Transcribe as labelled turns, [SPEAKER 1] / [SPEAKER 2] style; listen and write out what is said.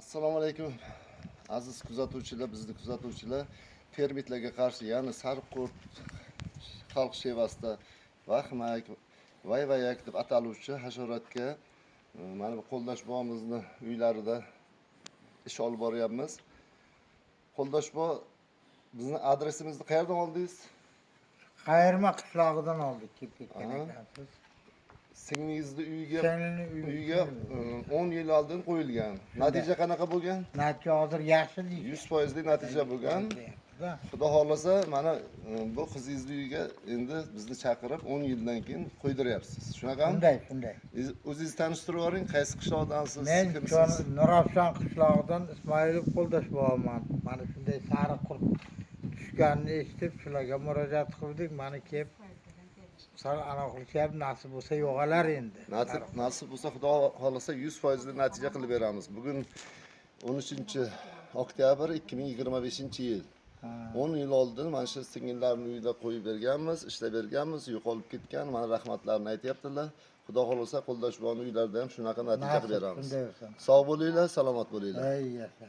[SPEAKER 1] Assalomu alaykum aziz kuzatuvchilar, bizni kuzatuvchilar. Termitlarga qarshi, ya'ni sariqurt, xalq shevasida vahmak, vayvayak deb ataluvchi hasharotga mana bu qo'ldosh bobomizni uylarida ish olib boryapmiz. Qo'ldosh bobo, bizni adresimizni qayerdan oldingiz?
[SPEAKER 2] Qayerma qishlog'idan oldik kelib ketgan ekansiz.
[SPEAKER 1] Singlingizni uyiga
[SPEAKER 2] Uyiga
[SPEAKER 1] 10 yil oldin qo'yilgan. Natija qanaqa bo'lgan?
[SPEAKER 2] natija hozir yaxshi deydi.
[SPEAKER 1] 100% natija bo'lgan. Xudo xolasa mana bu qizingizni uyiga endi bizni chaqirib 10 yildan keyin qo'ydiryapsiz. Shunaqami?
[SPEAKER 2] Shunday.
[SPEAKER 1] O'zingizni tanishtirib yuboring, qaysi qishloqdansiz?
[SPEAKER 2] Men Nurafshon qishlog'idan Ismoilov Qo'ldosh bo'laman. Mana shunday sariq qurt tushganini eshitib, shularga murojaat qildik. Mana kelib sal aniqlashyapti, nasib bo'lsa yo'g'alar endi.
[SPEAKER 1] Nasib bo'lsa Xudo xolasa 100% natija qilib beramiz. Bugun 13-oktyabr 2025-yil. 10 yil oldin mana shu singillarning uyida qo'yib berganmiz, ishlab berganmiz, yo'qolib ketgan. Mana rahmatlarini aytyaptilar. Xudo xolasa Qo'ldosh boboning uylarida ham shunaqa natija beramiz. Sog' bo'linglar, salomat bo'linglar.
[SPEAKER 2] Ey yasha.